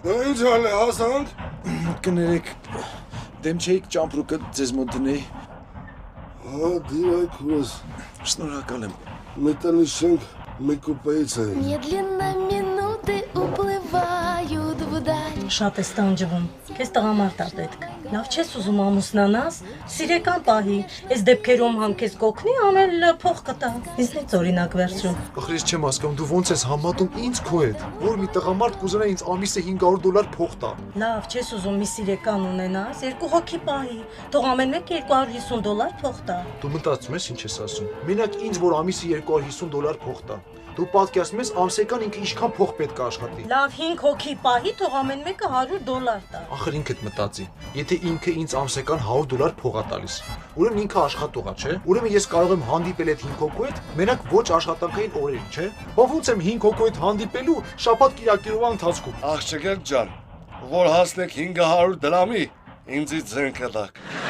Ինչ ալ է, հասանք։ Կներեք, դեմ չէիք ճամպրուկը ձեզ մոտ դնեի։ Հա, դիրայք ուրս։ Շնորհակալ եմ։ Մետնի շենք մեկ կուպեից է։ Медленно минуты уплывают вдаль. Շատ ես տանջվում, քեզ տղամարդ ա պետք։ Լավ չես ուզում ամուսնանաս, սիրեկան պահի, այս դեպքերում համ քեզ կօգնի, ամել փող կտա։ Ինձնից օրինակ վերցրու։ Ախր ես չեմ հասկանում, դու ոնց ես համատում ինձ քո հետ, որ մի տղամարդ կուզենա ինձ ամիսը $500 փող տա։ Լավ, չես ուզում մի սիրեկան ունենաս, երկու հոգի պահի, թող ամեն մեկ $250 փող տա։ Դու մտածում ես ինչ ես ասում։ Մենակ ինձ որ ամիսը $250 փող տա։ Դու պատկերացնում ես ամսական ինքը ինչքան փող պետք է աշխատի։ Լավ, 5 հոգի պահի, թող ամեն մեկը $100 տա։ Ախր ինքդ մտածի։ Եթե ինքը ինձ ամսական $100 փող է տալիս, ուրեմն ինքը աշխատող է, չէ՞։ Ուրեմն ես կարող եմ հանդիպել այդ 5 հոգու հետ, մենակ ոչ աշխատանքային օրերին, չէ՞։ Բա ոնց եմ 5 հոգու հետ հանդիպելու շաբաթ-կիրակիրովա ընթացքում։ Աղջիկեր ջան, որ հասնեք 500 դրամի, ինձից ձեն կտակ։